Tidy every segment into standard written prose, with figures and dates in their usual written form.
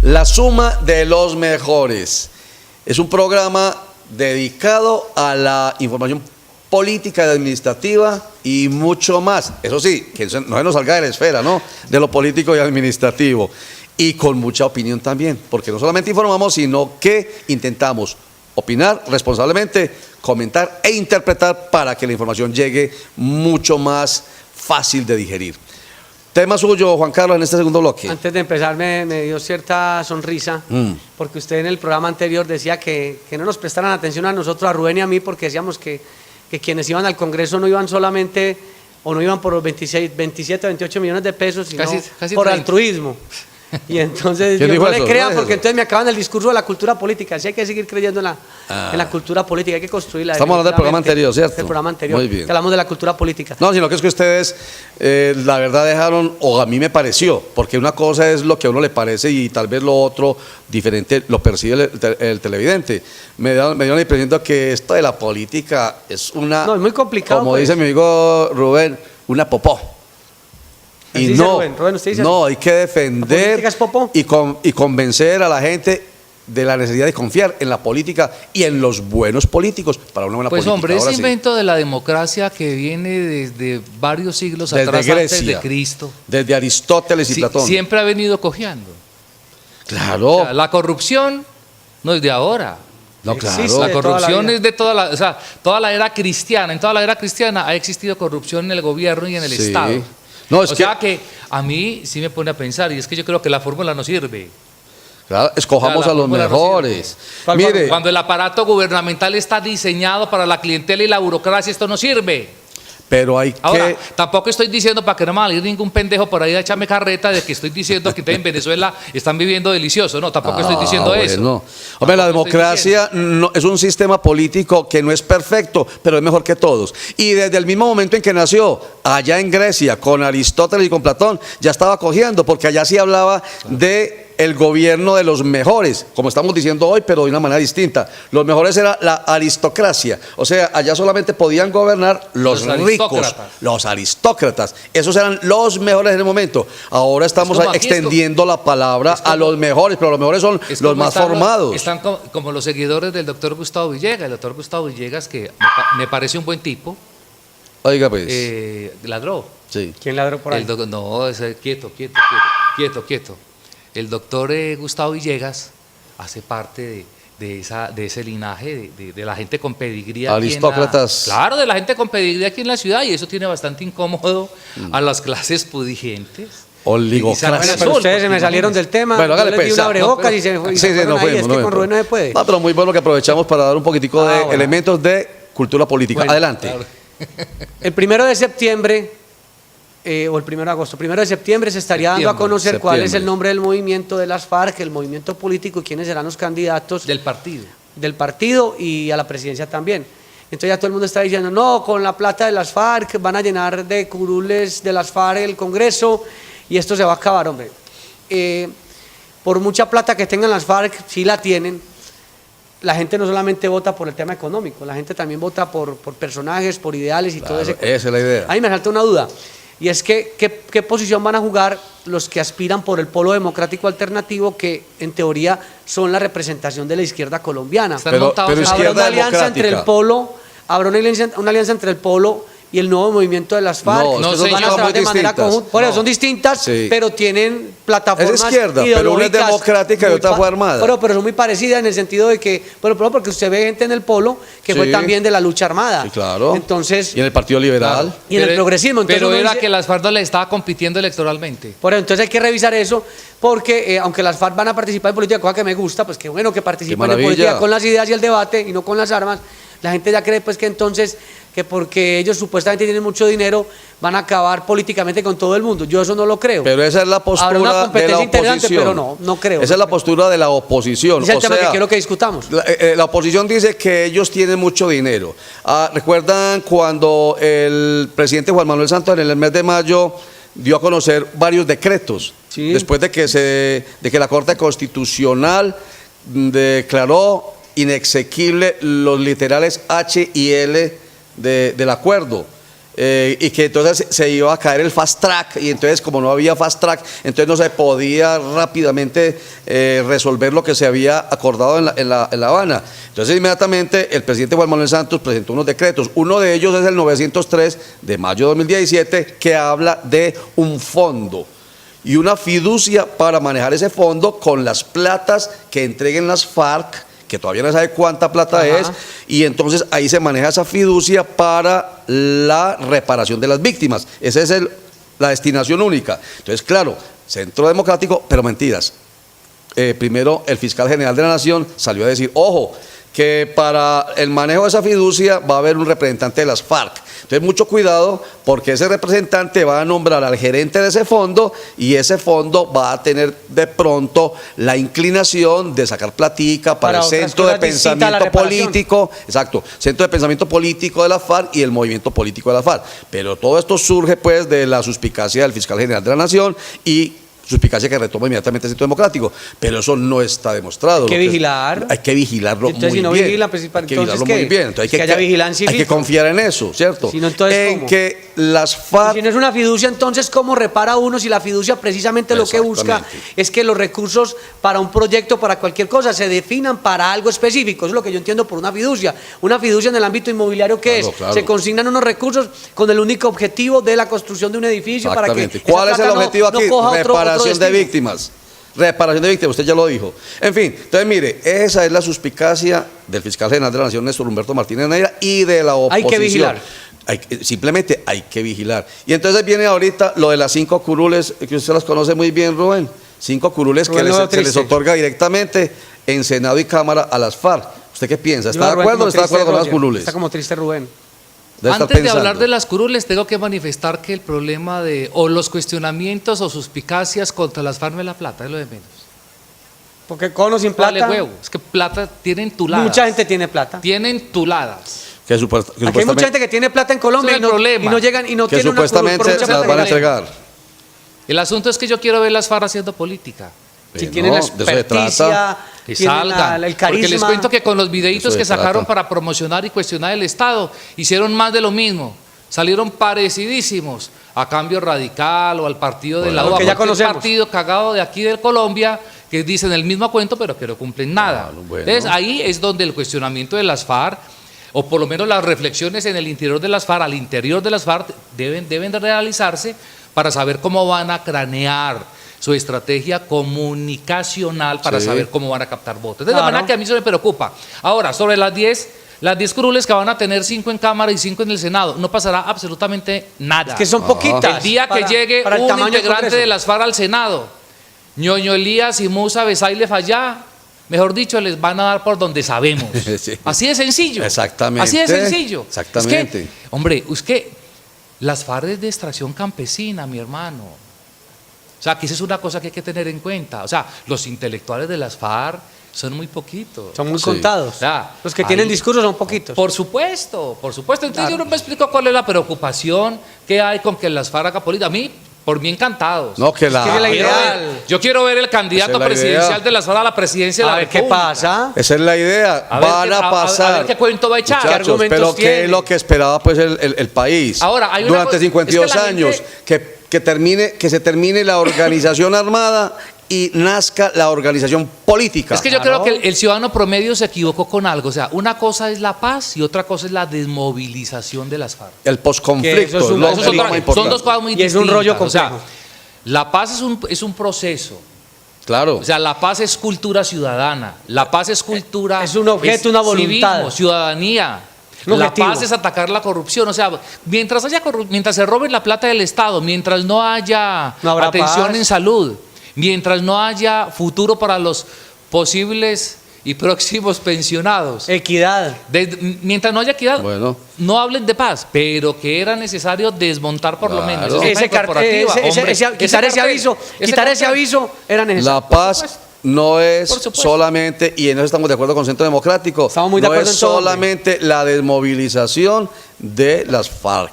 La suma de los mejores. Es un programa dedicado a la información política y administrativa y mucho más. Eso sí, que no se nos salga de la esfera, ¿no?, de lo político y administrativo. Y con mucha opinión también, porque no solamente informamos, sino que intentamos opinar responsablemente, comentar e interpretar para que la información llegue mucho más fácil de digerir. Tema suyo, Juan Carlos, en este segundo bloque. Antes de empezar me dio cierta sonrisa, porque usted en el programa anterior decía que no nos prestaran atención a nosotros, a Rubén y a mí, porque decíamos que quienes iban al Congreso no iban solamente, o no iban por los 27, 28 millones de pesos, sino casi por 30. altruismo. Y entonces yo no le crean, porque entonces me acaban el discurso de la cultura política. Así hay que seguir creyendo en la cultura política, hay que construirla. Estamos hablando del programa anterior, ¿cierto? Del programa anterior, muy bien. que hablamos de la cultura política. No, sino que es que ustedes, la verdad, dejaron, o a mí me pareció, porque una cosa es lo que a uno le parece y tal vez lo otro diferente lo percibe el televidente. Me dio la impresión de que esto de la política es una... No, es muy complicado. Como pues. dice mi amigo Rubén, una popó. Y no, no, hay que defender y convencer a la gente de la necesidad de confiar en la política y en los buenos políticos para una buena política. Pues hombre, ese invento de la democracia que viene desde varios siglos desde atrás, Grecia, antes de Cristo. Desde Aristóteles y Platón. Siempre ha venido cojeando. Claro. O sea, la corrupción no es de ahora. No, claro. La corrupción es de toda la era cristiana. En toda la era cristiana ha existido corrupción en el gobierno y en el Estado. No, es que a mí sí me pone a pensar, y es que yo creo que la fórmula no sirve. Claro, escojamos a los mejores. Mire, cuando el aparato gubernamental está diseñado para la clientela y la burocracia, esto no sirve. Pero hay Ahora, que... tampoco estoy diciendo, para que no me vaya ningún pendejo por ahí a echarme carreta de que estoy diciendo que en Venezuela están viviendo delicioso. No, tampoco estoy diciendo eso. No. Hombre, la democracia no, es un sistema político que no es perfecto, pero es mejor que todos. Y desde el mismo momento en que nació, allá en Grecia, con Aristóteles y con Platón, ya estaba cogiendo, porque allá sí hablaba de el gobierno de los mejores, como estamos diciendo hoy, pero de una manera distinta. Los mejores era la aristocracia, o sea, allá solamente podían gobernar los ricos, los aristócratas. Esos eran los mejores en el momento. Ahora estamos extendiendo la palabra a los mejores, pero los mejores son los más formados. Están como los seguidores del doctor Gustavo Villegas. El doctor Gustavo Villegas, que me parece un buen tipo. Oiga, pues. Ladró. Sí. ¿Quién ladró por ahí? No, quieto. El doctor Gustavo Villegas hace parte de ese linaje de la gente con pedigrí. Aristócratas. Claro, de la gente con pedigrí aquí en la ciudad, y eso tiene bastante incómodo a las clases pudigentes. Oligocracia. Bueno, pero ustedes se me salieron del tema. Bueno, hágale pues. Una abrebocas y se fueron ahí. Es que con Rubén no se puede. No, pero muy bueno que aprovechamos para dar un poquitico de elementos de cultura política. Bueno, adelante. Claro. El 1 de septiembre, o el 1 de agosto, 1 de septiembre se estaría dando a conocer cuál es el nombre del movimiento de las FARC, el movimiento político, y quiénes serán los candidatos del partido y a la presidencia también. Entonces ya todo el mundo está diciendo, no, con la plata de las FARC van a llenar de curules de las FARC el Congreso y esto se va a acabar, hombre. Por mucha plata que tengan las FARC, sí la tienen. La gente no solamente vota por el tema económico, la gente también vota por personajes, por ideales y todo eso. Esa es la idea. A mí me salta una duda, y es que ¿qué posición van a jugar los que aspiran por el polo democrático alternativo, que en teoría son la representación de la izquierda colombiana? Pero habrá una alianza entre el polo, habrá una alianza entre el polo y el nuevo movimiento de las FARC. No, van a trabajar de manera conjunta. Por eso son distintas, pero tienen plataformas izquierda, pero una es democrática y otra fue armada. Pero son muy parecidas en el sentido de que, porque usted ve gente en el polo que fue también de la lucha armada. Sí, claro. Entonces, y en el Partido Liberal. Y en el progresismo. Entonces pero era que las FARC no le estaba compitiendo electoralmente. Por eso, entonces hay que revisar eso, porque aunque las FARC van a participar en política, cosa que me gusta, pues qué bueno que participen en política con las ideas y el debate y no con las armas. La gente ya cree pues que entonces, que porque ellos supuestamente tienen mucho dinero, van a acabar políticamente con todo el mundo. Yo eso no lo creo. Pero esa es la postura de la oposición. Pero no creo. Esa es la postura de la oposición. Ese es el tema que quiero que discutamos. La oposición dice que ellos tienen mucho dinero. ¿Recuerdan cuando el presidente Juan Manuel Santos en el mes de mayo dio a conocer varios decretos? Sí. Después de que la Corte Constitucional declaró inexequible los literales H y L del acuerdo. y que entonces se iba a caer el fast track, y entonces como no había fast track, entonces no se podía rápidamente resolver lo que se había acordado en la Habana. Entonces inmediatamente el presidente Juan Manuel Santos presentó unos decretos. Uno de ellos es el 903 de mayo de 2017, que habla de un fondo y una fiducia para manejar ese fondo con las platas que entreguen las FARC, que todavía no sabe cuánta plata es, y entonces ahí se maneja esa fiducia para la reparación de las víctimas. Esa es la destinación única. Entonces, claro, Centro Democrático, pero mentiras. Primero, el fiscal general de la Nación salió a decir, ojo, que para el manejo de esa fiducia va a haber un representante de las FARC. Entonces, mucho cuidado, porque ese representante va a nombrar al gerente de ese fondo, y ese fondo va a tener de pronto la inclinación de sacar platica para el centro de pensamiento político, exacto, centro de pensamiento político de la FARC y el movimiento político de la FARC. Pero todo esto surge pues de la suspicacia del fiscal general de la Nación, y suspicacia que retoma inmediatamente el Centro Democrático, pero eso no está demostrado. Hay que vigilar. Hay que vigilarlo entonces, muy si no bien. Vigilan, pues, Hay que entonces, vigilarlo ¿qué? muy bien. Entonces, que haya vigilancia y hay que confiar en eso, ¿cierto? Si no, entonces, en ¿cómo? que las FARC... Si no es una fiducia, entonces, ¿cómo repara uno si la fiducia precisamente lo que busca es que los recursos para un proyecto, para cualquier cosa, se definan para algo específico? Eso es lo que yo entiendo por una fiducia. Una fiducia en el ámbito inmobiliario, ¿qué es? Claro. Se consignan unos recursos con el único objetivo de la construcción de un edificio para que... ¿Cuál es el objetivo aquí? Reparación de destino. víctimas. Reparación de víctimas, usted ya lo dijo. En fin, entonces mire, esa es la suspicacia del fiscal general de la Nación, Néstor Humberto Martínez Neira, y de la oposición. Hay que vigilar. Simplemente hay que vigilar. Y entonces viene ahorita lo de las 5 curules, que usted las conoce muy bien, Rubén. 5 curules que se les otorga directamente en Senado y Cámara a las FARC. ¿Usted qué piensa? ¿Está de acuerdo o no está de acuerdo con las curules? Está como triste, Rubén. Antes de hablar de las curules, tengo que manifestar que el problema o los cuestionamientos o suspicacias contra las FARC de la plata es lo de menos. Porque con o sin plata. Vale huevo, es que plata tienen tuladas. Mucha gente tiene plata. Tienen tuladas. Que Aquí hay mucha gente que tiene plata en Colombia y no llegan y no que tienen una supuestamente por mucha se las plata van a que tienen. entregar. El asunto es que yo quiero ver las FARC haciendo política. Si tienen la de eso se experticia, trata. Que tienen salgan. el carisma. Porque les cuento que con los videitos Eso que se sacaron trata. para promocionar y cuestionar el Estado, hicieron más de lo mismo. Salieron parecidísimos a Cambio Radical o al partido de la lo UA, que ya cualquier conocemos. partido cagado de aquí de Colombia, que dicen el mismo cuento pero que no cumplen nada. Bueno. Entonces ahí es donde el cuestionamiento de las FARC, o por lo menos las reflexiones en el interior de las FARC, al interior de las FARC, deben de realizarse para saber cómo van a cranear su estrategia comunicacional para saber cómo van a captar votos. De la manera que a mí eso me preocupa. Ahora, sobre las 10 curules que van a tener 5 en Cámara y 5 en el Senado, no pasará absolutamente nada. Es que son poquitas. El día que llegue para el un tamaño del integrante Congreso. de las FARC al Senado, Ñoño Elías y Musa Besaile Fallá, mejor dicho, les van a dar por donde sabemos. Sí. Así de sencillo. Exactamente. Así de sencillo. Exactamente. Es que, hombre, es que las FARC es de extracción campesina, mi hermano. O sea, que esa es una cosa que hay que tener en cuenta. O sea, los intelectuales de las FARC son muy poquitos. Son muy Sí. contados. O sea, Los que tienen ahí- discursos son poquitos. Por supuesto, por supuesto. Entonces yo no me explico cuál es la preocupación que hay con que las FARC hagan política. A mí, por mí encantados. No, que la... que es la Quiero ideal. ver- yo quiero ver el candidato Esa es la presidencial idea. de las FARC a la presidencia de A la ver qué República. pasa. Esa es la idea. A ver Van qué- a pasar. a ver qué cuento va a echar. ¿Qué Muchachos, argumentos pero ¿qué tiene? es lo que esperaba pues el país? Ahora, hay una durante cosa- 52 es que la años, gente- que se termine la organización armada y nazca la organización política. Es que yo Claro. creo que el ciudadano promedio se equivocó con algo. O sea, una cosa es la paz y otra cosa es la desmovilización de las FARC. El Que posconflicto eso es un- lo- eso Eso es es lo otra- más importante. son dos cosas muy Y es un distintas. rollo O sea, complejo. la paz es un proceso. Claro. O sea, la paz es cultura ciudadana. La paz es cultura. Es un objeto, una voluntad. Civismo, ciudadanía. Un La objetivo. paz es atacar la corrupción. O sea, mientras se roben la plata del Estado, mientras no haya No habrá atención paz. en salud, mientras no haya futuro para los posibles y próximos pensionados, Equidad. mientras no haya equidad, Bueno. no hablen de paz, pero que era necesario desmontar por lo Claro. menos esa Ese corporativa. Hombre, quitar ese cartel, aviso, quitar ese cartel. aviso era necesario. La paz no es Por supuesto. solamente, y en eso estamos de acuerdo con Centro Democrático, Estamos muy de no acuerdo es en todo, solamente la desmovilización de las FARC.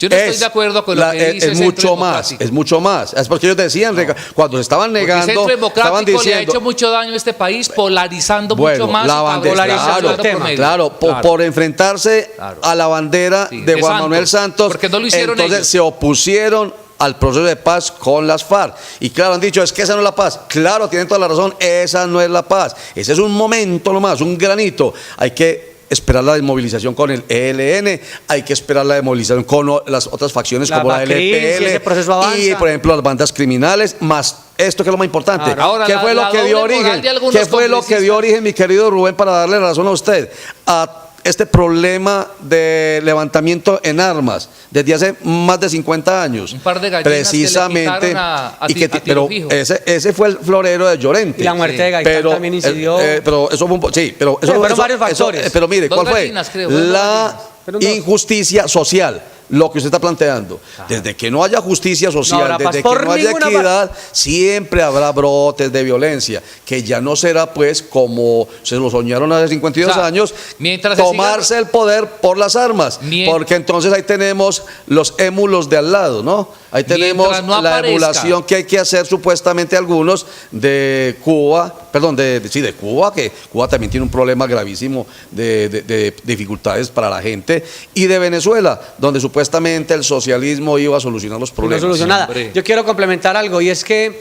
Yo no estoy de acuerdo con lo que dice es Centro mucho más, Democrático. es mucho más. Es porque ellos decían, cuando se estaban Porque negando, Centro Democrático estaban le ha diciendo, hecho mucho daño a este país, polarizando bueno, mucho más. la bandera, polarizando el tema. por enfrentarse Claro. a la bandera Sí, de de Juan Manuel Santos, porque no lo hicieron entonces ellos. se opusieron al proceso de paz con las FARC. Y claro, han dicho, es que esa no es la paz. Claro, tienen toda la razón, esa no es la paz. Ese es un momento nomás, un granito. Hay que esperar la desmovilización con el ELN, hay que esperar la desmovilización con las otras facciones La como la Bacrim, si LPL ese proceso avanza. y, por ejemplo, las bandas criminales, más esto que es lo más importante. Claro. Ahora, ¿Qué la- fue lo la que dio doble moral origen? de algunos ¿Qué fue lo que dio congresistas? origen, mi querido Rubén, para darle razón a usted? A este problema de levantamiento en armas desde hace más de 50 años. Un par de gallinas precisamente, que le quitaron a y que, tiro pero fijo. ese fue el florero de Llorente. Y la muerte de Gaitán pero, también incidió. pero eso fue sí, pero eso, Fueron eso- varios factores. pero mire, Dos ¿cuál fue? gallinas, creo, fueron dos La gallinas. Fueron dos. injusticia social. Lo que usted está planteando. Desde que no haya justicia social, habrá paz desde por que no haya ninguna equidad, siempre habrá brotes de violencia, que ya no será pues como se lo soñaron hace 52 O sea, años, mientras se tomarse el poder por las armas, porque entonces ahí tenemos los émulos de al lado, ¿no? Ahí tenemos Mientras no la aparezca. emulación que hay que hacer supuestamente algunos de Cuba, perdón, de Cuba, que Cuba también tiene un problema gravísimo de dificultades para la gente, y de Venezuela, donde supuestamente el socialismo iba a solucionar los No problemas. solucionó nada. hombre. Yo quiero complementar algo, y es que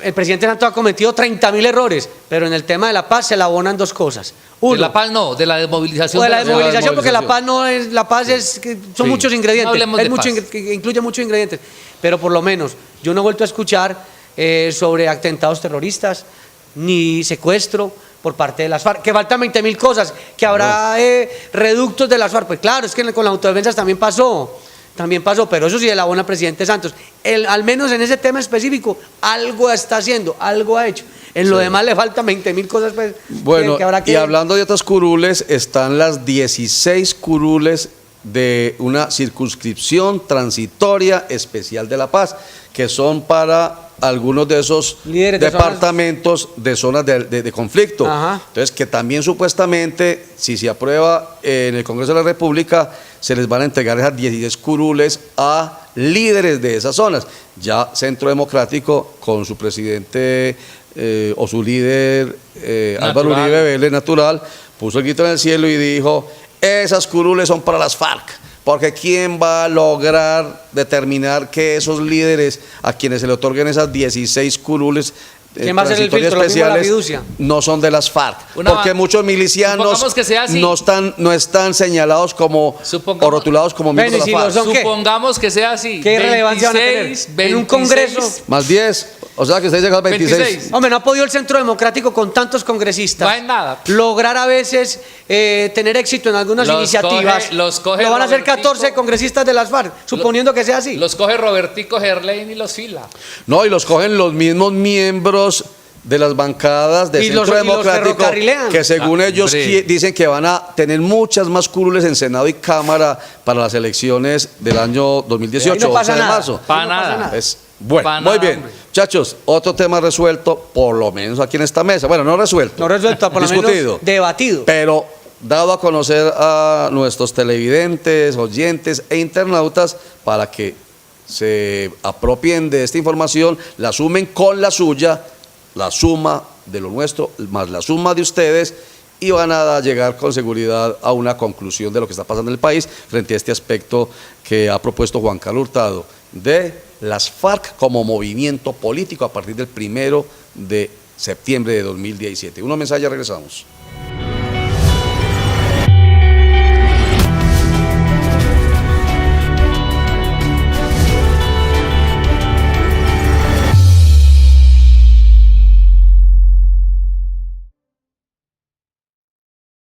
el presidente Santos ha cometido 30.000 errores, pero en el tema de la paz se le abonan dos cosas. De Uno, la paz no, de la desmovilización. o de la de la desmovilización, porque la desmovilización. paz no es, la paz es, que son Sí. muchos No ingredientes, hablemos es de mucho, paz. que incluye muchos ingredientes, pero por lo menos yo no he vuelto a escuchar sobre atentados terroristas, ni secuestro por parte de las FARC, que faltan 20.000 cosas, que habrá reductos de las FARC, pues claro, es que con las autodefensas también pasó, pero eso sí le abona al presidente Santos. Él, al menos en ese tema específico, algo está haciendo, algo ha hecho. En lo demás le faltan 20.000 cosas pues, Bueno, que habrá que... y hablando de otras curules, están las 16 curules de una circunscripción transitoria especial de La Paz, que son para algunos de esos Líderes de departamentos de zonas de conflicto. Ajá. Entonces, que también supuestamente, si se aprueba en el Congreso de la República, se les van a entregar esas 16 curules a líderes de esas zonas. Ya Centro Democrático, con su presidente o su líder, Álvaro Natural. Uribe Vélez, natural, puso el grito en el cielo y dijo, esas curules son para las FARC. Porque ¿quién va a lograr determinar que esos líderes a quienes se le otorguen esas 16 curules ¿Quién va a hacer el transitorias filtro? Lo mismo la especiales fiducia. no son de las FARC? Una- Porque muchos milicianos supongamos que sea así. no están señalados como Supongamos- o rotulados como Ven, miembros y de la si lo FARC. son, ¿qué? Supongamos que sea así. ¿Qué relevancia van a tener? 26, En un congreso. Más 10, o sea que usted llega a 26. 26. Hombre, no ha podido el Centro Democrático con tantos congresistas No hay nada. lograr a veces tener éxito en algunas Los iniciativas. coge- los coge Lo van a hacer Robertico. 14 congresistas de las FARC, suponiendo que sea así. Los coge Robertico Gerlain y los fila. No, y los cogen los mismos miembros de las bancadas de Y los- Centro y los Democrático, ferrocarrilean. que según ellos hombre. dicen que van a tener muchas más curules en Senado y Cámara para las elecciones del año 2018, Ahí no pasa 11 de nada. marzo. Pa' Ahí no pasa nada. nada. Pues, bueno, Pa' muy nada, bien. hombre. Muchachos, otro tema resuelto, por lo menos aquí en esta mesa. Bueno, no resuelto. No resuelto, por lo discutido, menos debatido. pero dado a conocer a nuestros televidentes, oyentes e internautas para que se apropien de esta información, la sumen con la suya, la suma de lo nuestro más la suma de ustedes, y van a llegar con seguridad a una conclusión de lo que está pasando en el país frente a este aspecto que ha propuesto Juan Carlos Hurtado de las FARC como movimiento político a partir del 1 de septiembre de 2017. Unos mensajes, regresamos.